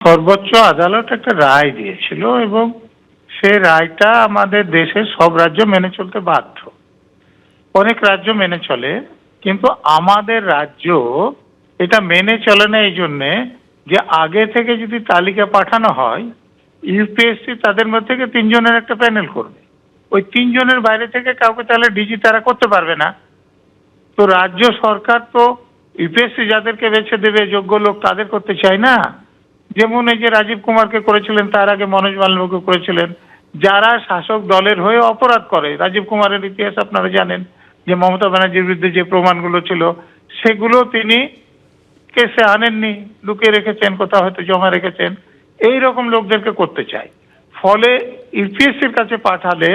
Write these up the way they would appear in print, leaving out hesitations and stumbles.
সর্বোচ্চ আদালত একটা রায় দিয়েছিল এবং সে রায়টা আমাদের দেশের সব রাজ্য মেনে চলতে বাধ্য। অনেক রাজ্য মেনে চলে, কিন্তু আমাদের রাজ্য এটা মেনে চলে না এই জন্যে যে আগে থেকে যদি তালিকা পাঠানো হয়, ইউপিএসসি তাদের মধ্যে থেকে 3 জনের একটা প্যানেল করবে। ওই 3 জনের বাইরে থেকে কাউকে তাহলে ডিজি তারা করতে পারবে না। তো রাজ্য সরকার তো ইউপিএসসি যাদেরকে বেছে দেবে যোগ্য লোক তাদের করতে চায় না। যেমন এই যে রাজীব কুমারকে করেছিলেন, তার আগে মনোজ মালব্যকে করেছিলেন। যারা শাসক দলের হয়ে অপরাধ করে, রাজীব কুমারের ইতিহাস আপনারা জানেন, যে মমতা ব্যানার্জির বিরুদ্ধে যে প্রমাণগুলো ছিল সেগুলো তিনি কেসে আনেননি, লুকিয়ে রেখেছেন, কোথাও হয়তো জমা রেখেছেন। এই রকম লোকদেরকে করতে চায়, ফলে ইউপিএসসির কাছে পাঠালে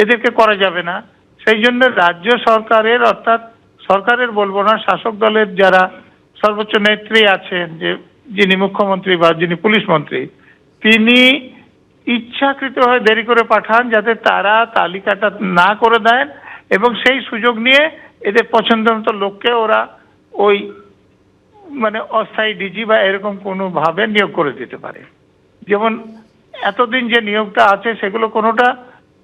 এদেরকে করা যাবে না। সেই জন্য রাজ্য সরকারের, অর্থাৎ সরকারের বলবো না, শাসক দলের যারা সর্বোচ্চ নেত্রী আছেন, যে যিনি মুখ্যমন্ত্রী বা যিনি পুলিশ মন্ত্রী, তিনি ইচ্ছাকৃতভাবে দেরি করে পাঠান যাতে তারা তালিকাটা না করে দেন এবং সেই সুযোগ নিয়ে এদের পছন্দ মতো লোককে ওরা ওই মানে অস্থায়ী ডিজি বা এরকম কোনোভাবে নিয়োগ করে দিতে পারে। যেমন এতদিন যে নিয়োগটা আছে সেগুলো কোনোটা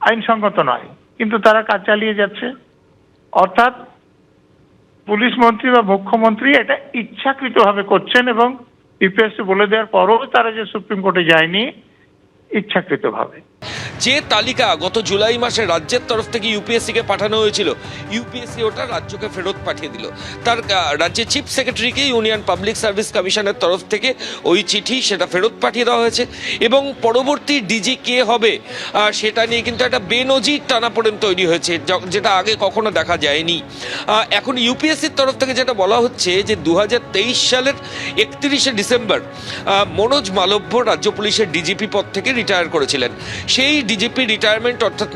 আইনসঙ্গত নয়, কিন্তু তারা কাজ চালিয়ে যাচ্ছে। অর্থাৎ পুলিশ মন্ত্রী বা মুখ্যমন্ত্রী এটা ইচ্ছাকৃতভাবে করছেন এবং ইউপিএসসি বলে দেওয়ার পরও তারা যে সুপ্রিম কোর্টে যায়নি ইচ্ছাকৃতভাবে। যে তালিকা গত জুলাই মাসে রাজ্যের তরফ থেকে ইউপিএসসিকে পাঠানো হয়েছিল, ইউপিএসসি ওটা রাজ্যকে ফেরত পাঠিয়ে দিল। তার রাজ্যের চিফ সেক্রেটারিকে ইউনিয়ন পাবলিক সার্ভিস কমিশনের তরফ থেকে ওই চিঠি সেটা ফেরত পাঠিয়ে দেওয়া হয়েছে এবং পরবর্তী ডিজি কে হবে সেটা নিয়ে কিন্তু একটা বেনজির টানাপোড়েন তৈরি হয়েছে, যেটা আগে কখনো দেখা যায়নি। এখন ইউপিএসসির তরফ থেকে যেটা বলা হচ্ছে যে 2023 সালের 31শে ডিসেম্বর মনোজ মালব্য রাজ্য পুলিশের ডিজিপি পদ থেকে রিটায়ার করেছিলেন। সেই ডিজিপি রিটায়ারমেন্ট, অর্থাৎ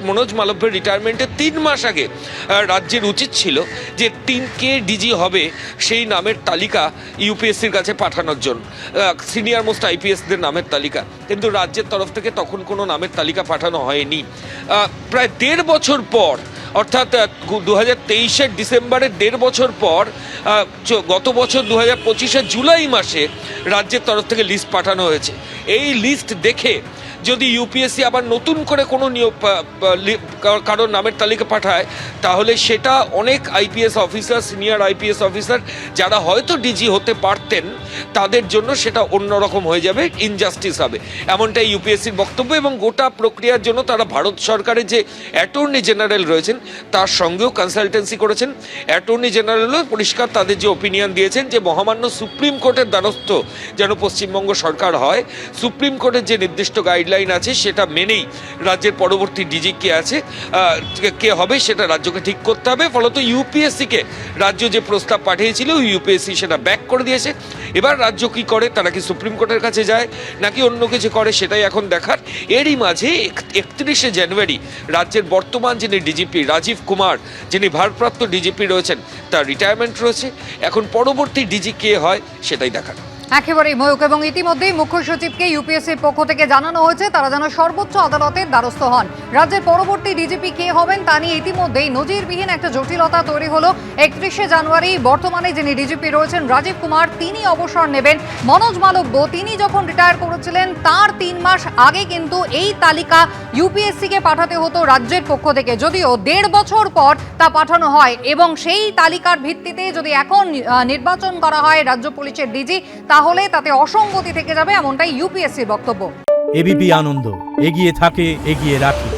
মনোজ মালব্যের রিটায়ারমেন্টের 3 মাস আগে রাজ্যের উচিত ছিল যে কে ডিজি হবে সেই নামের তালিকা ইউপিএসসির কাছে পাঠানোর জন্য, সিনিয়র মোস্ট আইপিএসদের নামের তালিকা, কিন্তু রাজ্যের তরফ থেকে তখন কোনো নামের তালিকা পাঠানো হয়নি। প্রায় 1.5 বছর পর, অর্থাৎ 2023-এর ডিসেম্বরের 1.5 বছর পর গত বছর 2025-এর জুলাই মাসে রাজ্যের তরফ থেকে লিস্ট পাঠানো হয়েছে। এই লিস্ট দেখে যদি ইউপিএসসি আবার নতুন করে কোনো কারোর নামের তালিকা পাঠায়, তাহলে সেটা অনেক IPS officer, senior IPS officer যারা হয়তো ডিজি হতে পারতেন তাদের জন্য সেটা অন্যরকম হয়ে যাবে, ইনজাস্টিস হবে, এমনটাই ইউপিএসসির বক্তব্য। এবং গোটা প্রক্রিয়ার জন্য তারা ভারত সরকারের যে অ্যাটর্নি জেনারেল রয়েছেন তার সঙ্গেও কনসালটেন্সি করেছেন। অ্যাটর্নি জেনারেলও পরিষ্কার তাদের যে ওপিনিয়ন দিয়েছেন যে মহামান্য সুপ্রিম কোর্টের দ্বারস্থ যেন পশ্চিমবঙ্গ সরকার হয়, সুপ্রিম কোর্টের যে নির্দিষ্ট গাইডলাইন আছে সেটা মেনেই রাজ্যের পরবর্তী ডিজি কে আছে, কে হবে সেটা রাজ্যকে ঠিক করতে হবে। ফলত ইউপিএসসিকে রাজ্য যে প্রস্তাব পাঠিয়েছিল ইউপিএসসি সেটা ব্যাক করে দিয়েছে। এবার রাজ্য কি করে, তারা কি সুপ্রিম কোর্টের কাছে যায় নাকি অন্য কিছু করে সেটাই এখন দেখার। এরই মাঝে 31শে জানুয়ারি রাজ্যের বর্তমান যিনি ডিজিপি রাজীব কুমার, যিনি ভারপ্রাপ্ত ডিজিপি রয়েছেন, তার রিটায়ারমেন্ট রয়েছে। এখন পরবর্তী ডিজি কে হয় সেটাই দেখার। একেবারেই ময়ূক, এবং ইতিমধ্যেই মুখ্য সচিবকে ইউপিএসসির পক্ষ থেকে জানানো হয়েছে তারা যেন সর্বোচ্চ আদালতের দ্বারস্থ হন। রাজ্যের পরবর্তী ডিজিপি কে হবেন তা নিয়ে ইতিমধ্যেই নজিরবিহীন একটা জটিলতা তৈরি হলো। 31শে জানুয়ারি বর্তমানে যিনি ডিজিপি রয়েছেন রাজীব কুমার, তিনি অবসর নেবেন। মনোজ মালব্য তিনি যখন রিটায়ার করেছিলেন তার 3 মাস আগে কিন্তু এই তালিকা ইউপিএসসিকে পাঠাতে হতো রাজ্যের পক্ষ থেকে, যদিও 1.5 বছর পর তা পাঠানো হয় এবং সেই তালিকার ভিত্তিতে যদি এখন নির্বাচন করা হয় রাজ্য পুলিশের ডিজি, তাহলে তাতে অসঙ্গতি থেকে যাবে, এমনটাই ইউপিএসসির বক্তব্য। এবিপি আনন্দ, এগিয়ে থাকে, এগিয়ে রাখে।